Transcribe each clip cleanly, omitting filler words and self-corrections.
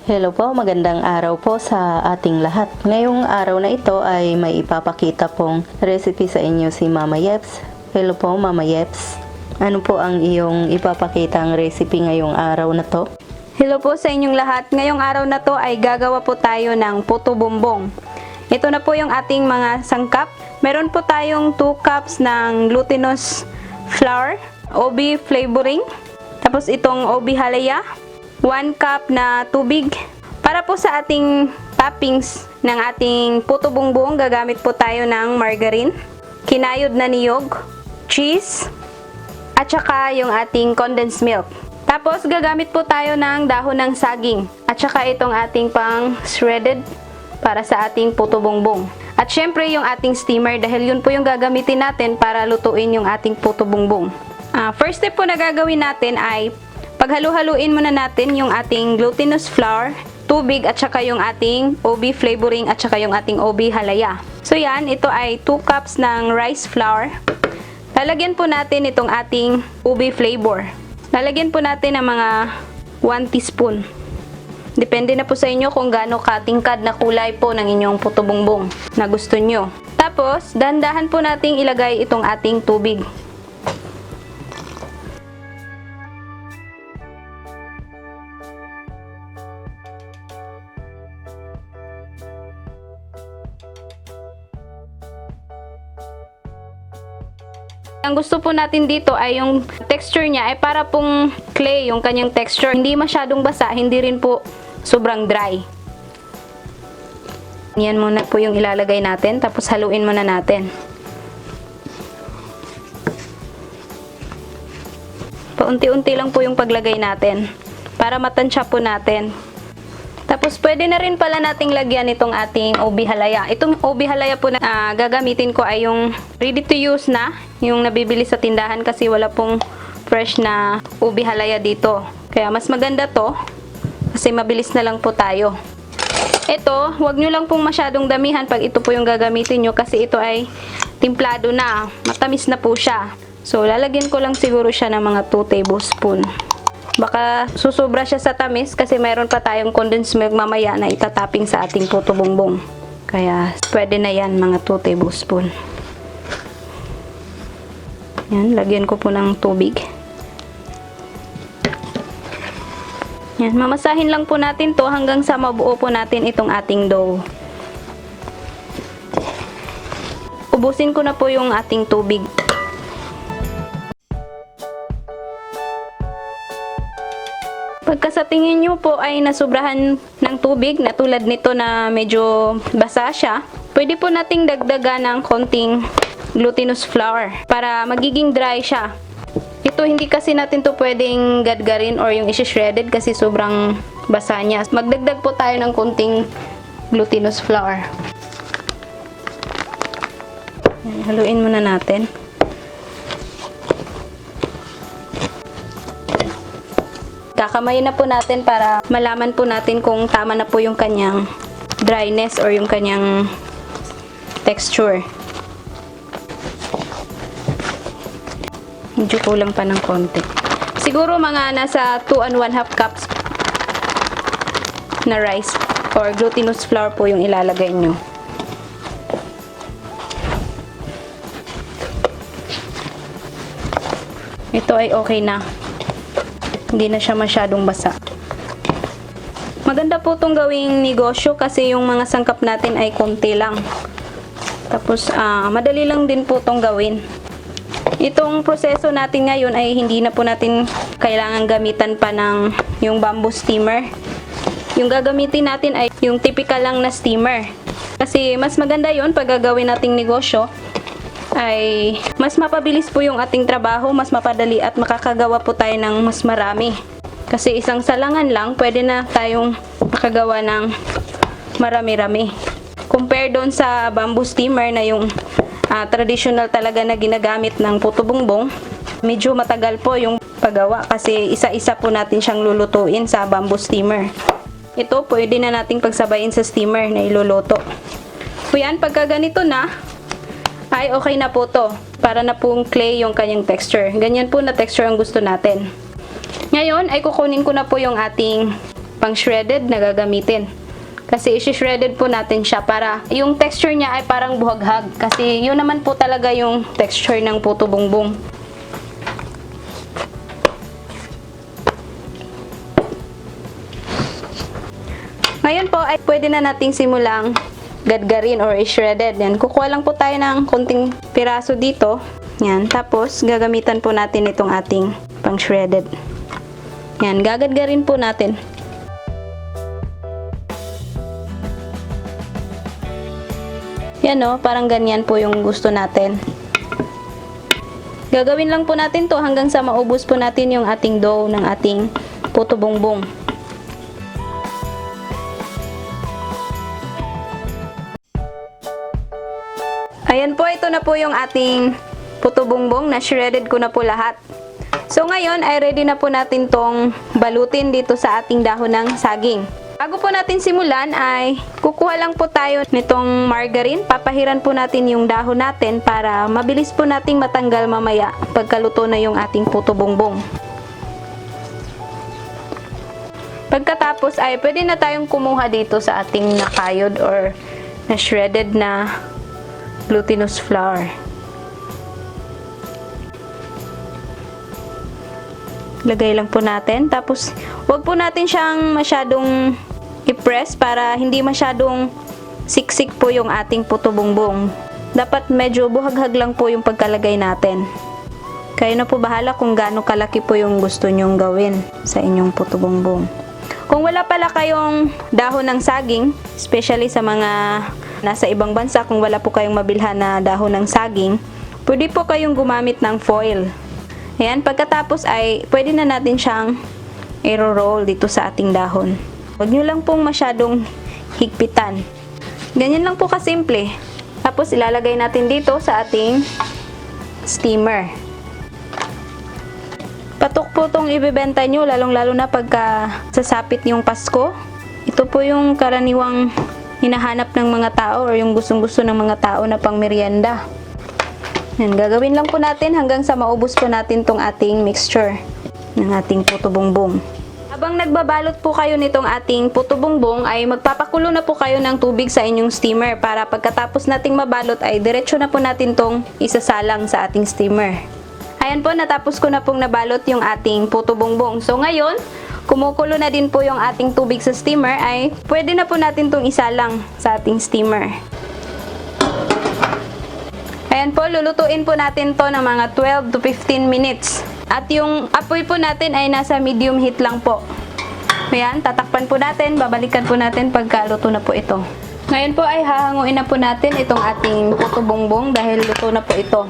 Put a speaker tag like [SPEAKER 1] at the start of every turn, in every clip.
[SPEAKER 1] Hello po, magandang araw po sa ating lahat. Ngayong araw na ito ay may ipapakita pong recipe sa inyo si Mama Yeps. Hello po Mama Yeps. Ano po ang iyong ipapakitang recipe ngayong araw na to?
[SPEAKER 2] Hello po sa inyong lahat. Ngayong araw na to ay gagawa po tayo ng puto bumbong. Ito na po yung ating mga sangkap. Meron po tayong 2 cups ng glutinous flour, OB flavoring. Tapos itong OB halaya, 1 cup na tubig. Para po sa ating toppings ng ating puto bumbong, gagamit po tayo ng margarine, kinayod na niyog, cheese, at saka yung ating condensed milk. Tapos gagamit po tayo ng dahon ng saging at saka itong ating pang shredded para sa ating puto bumbong. At syempre yung ating steamer dahil yun po yung gagamitin natin para lutuin yung ating puto bumbong. First step po na gagawin natin ay paghalu-haluin muna natin yung ating glutinous flour, tubig at saka yung ating OB flavoring at saka yung ating OB halaya. So yan, ito ay 2 cups ng rice flour. Lalagyan po natin itong ating OB flavor. Lalagyan po natin ng mga 1 teaspoon. Depende na po sa inyo kung gaano katingkad na kulay po ng inyong puto bumbong na gusto nyo. Tapos, dahan-dahan po nating ilagay itong ating tubig. Ang gusto po natin dito ay yung texture niya ay para pong clay yung kanyang texture. Hindi masyadong basa, hindi rin po sobrang dry. Yan muna po yung ilalagay natin, tapos haluin muna natin. Paunti-unti lang po yung paglagay natin para matansya po natin. Tapos pwede na rin pala nating lagyan itong ating OB halaya. Itong OB halaya po na gagamitin ko ay yung ready to use na, yung nabibili sa tindahan kasi wala pong fresh na OB halaya dito. Kaya mas maganda to kasi mabilis na lang po tayo. Ito, wag nyo lang pong masyadong damihan pag ito po yung gagamitin nyo kasi ito ay timplado na, matamis na po siya. So lalagyan ko lang siguro siya ng mga 2 tablespoon. Baka susobra siya sa tamis kasi mayroon pa tayong condensed milk mamaya na itatapping sa ating puto bumbong. Kaya pwede na yan mga 2 tablespoon. Yan, lagyan ko po ng tubig. Yan, mamasahin lang po natin to hanggang sa mabuo po natin itong ating dough. Ubusin ko na po yung ating tubig. Pagka sa tingin nyo po ay nasubrahan ng tubig na tulad nito na medyo basa siya, pwede po nating dagdagan ng konting glutinous flour para magiging dry siya. Ito hindi kasi natin to pwedeng gadgarin or yung isi-shredded kasi sobrang basa niya. Magdagdag po tayo ng konting glutinous flour. Haluin muna natin. Kakamayin na po natin para malaman po natin kung tama na po yung kanyang dryness or yung kanyang texture. Medyo kulang pa ng konti. Siguro mga nasa 2 and 1/2 cups na rice or glutinous flour po yung ilalagay nyo. Ito ay okay na. Hindi na siya masyadong basa. Maganda po itong gawing negosyo kasi yung mga sangkap natin ay konti lang. Tapos, madali lang din po itong gawin. Itong proseso natin ngayon ay hindi na po natin kailangan gamitan pa ng yung bamboo steamer. Yung gagamitin natin ay yung typical lang na steamer. Kasi mas maganda yon pag gagawin nating negosyo. Ay mas mapabilis po yung ating trabaho, mas mapadali at makakagawa po tayo ng mas marami. Kasi isang salangan lang, pwede na tayong makagawa ng marami-rami. Compare doon sa bamboo steamer na yung traditional talaga na ginagamit ng puto bumbong, medyo matagal po yung paggawa kasi isa-isa po natin siyang lulutuin sa bamboo steamer. Ito, pwede na nating pagsabayin sa steamer na iluluto. So yan, pagka ganito na, ay okay na po to. Para na pong clay yung kanyang texture. Ganyan po na texture ang gusto natin. Ngayon ay kukunin ko na po yung ating pang shredded na gagamitin. Kasi isi-shredded po natin siya para yung texture niya ay parang buhaghag. Kasi yun naman po talaga yung texture ng puto bumbong. Ngayon po ay pwede na nating simulang gadgarin or i-shredded. Yan, kukuha lang po tayo ng konting piraso dito. Yan, tapos gagamitan po natin itong ating pang shredded. Yan, gagadgarin po natin. Yan o, parang ganyan po yung gusto natin. Gagawin lang po natin to hanggang sa maubos po natin yung ating dough ng ating puto bumbong. Ayan po, ito na po yung ating puto bumbong na shredded ko na po lahat. So ngayon ay ready na po natin tong balutin dito sa ating dahon ng saging. Bago po natin simulan ay kukuha lang po tayo nitong margarine. Papahiran po natin yung dahon natin para mabilis po nating matanggal mamaya pagkaluto na yung ating puto bumbong. Pagkatapos ay pwede na tayong kumuha dito sa ating nakayod or na shredded na glutinous flour. Lagay lang po natin. Tapos, wag po natin siyang masyadong i-press para hindi masyadong siksik po yung ating puto bumbong. Dapat medyo buhaghag lang po yung pagkalagay natin. Kayo na po bahala kung gaano kalaki po yung gusto nyong gawin sa inyong puto bumbong. Kung wala pala kayong dahon ng saging, especially sa mga nasa ibang bansa, kung wala po kayong mabilhan na dahon ng saging, pwede po kayong gumamit ng foil. Ayan, pagkatapos ay pwede na natin siyang i-roll dito sa ating dahon. Huwag nyo lang pong masyadong higpitan. Ganyan lang po kasimple. Tapos ilalagay natin dito sa ating steamer. Patok po itong ibibenta nyo, lalong-lalo na pagka sasapit yung Pasko. Ito po yung karaniwang hinahanap ng mga tao or yung gustong-gusto ng mga tao na pang merienda. Yan, gagawin lang po natin hanggang sa maubos po natin tong ating mixture ng ating puto bumbong. Habang nagbabalot po kayo nitong ating puto bumbong ay magpapakulo na po kayo ng tubig sa inyong steamer para pagkatapos nating mabalot ay diretso na po natin tong isasalang sa ating steamer. Ayan po, natapos ko na pong nabalot yung ating puto bumbong. So ngayon, kumukulo na din po yung ating tubig sa steamer ay pwede na po natin tong isalang sa ating steamer. Ayan po, lulutuin po natin to ng mga 12 to 15 minutes. At yung apoy po natin ay nasa medium heat lang po. Ayan, tatakpan po natin, babalikan po natin pagka luto na po ito. Ngayon po ay hahanguin na po natin itong ating puto bumbong dahil luto na po ito.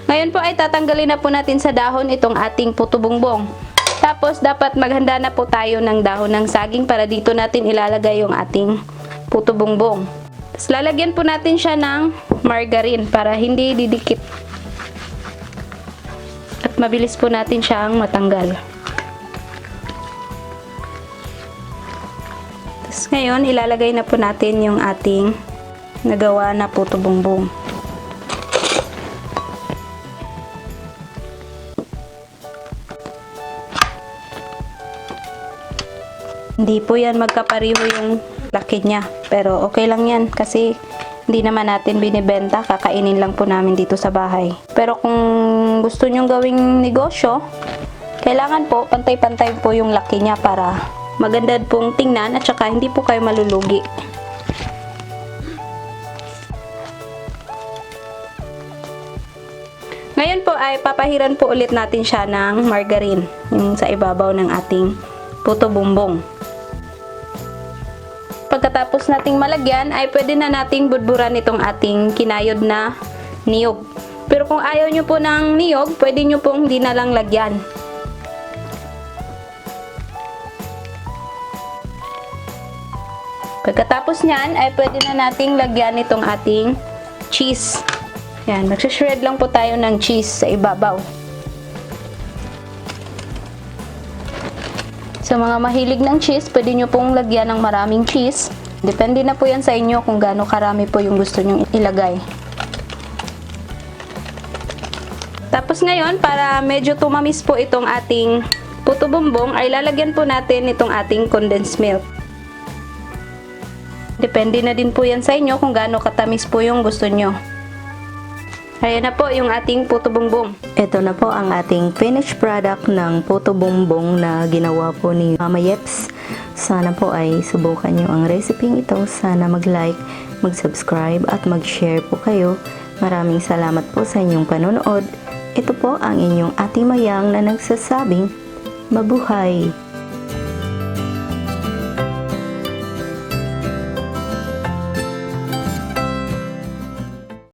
[SPEAKER 2] Ngayon po ay tatanggalin na po natin sa dahon itong ating puto bumbong. Tapos dapat maghanda na po tayo ng dahon ng saging para dito natin ilalagay yung ating puto bumbong. Tapos lalagyan po natin siya ng margarine para hindi didikit. At mabilis po natin siyang matanggal. Tapos ngayon ilalagay na po natin yung ating nagawa na puto bumbong. Hindi po yan magkapariho yung laki niya. Pero okay lang yan kasi hindi naman natin binibenta. Kakainin lang po namin dito sa bahay. Pero kung gusto nyong gawing negosyo, kailangan po pantay-pantay po yung laki niya para maganda pong tingnan at saka hindi po kayo malulugi. Ngayon po ay papahiran po ulit natin siya ng margarine. Yung sa ibabaw ng ating puto bumbong. Pagkatapos nating malagyan ay pwede na nating budburan itong ating kinayod na niyog. Pero kung ayaw nyo po ng niyog, pwede nyo pong hindi na lang lagyan. Pagkatapos nyan ay pwede na nating lagyan itong ating cheese. Yan, magsashred lang po tayo ng cheese sa ibabaw. Sa mga mahilig ng cheese, pwede nyo pong lagyan ng maraming cheese. Depende na po yan sa inyo kung gaano karami po yung gusto nyong ilagay. Tapos ngayon, para medyo tumamis po itong ating puto bumbong, ay lalagyan po natin itong ating condensed milk. Depende na din po yan sa inyo kung gaano katamis po yung gusto nyo. Ayan na po yung ating puto bumbong.
[SPEAKER 1] Ito na po ang ating finished product ng puto bumbong na ginawa po ni Mama Yeps. Sana po ay subukan nyo ang recipe ito. Sana mag-like, mag-subscribe at mag-share po kayo. Maraming salamat po sa inyong panonood. Ito po ang inyong Ate Mayang na nagsasabing, mabuhay!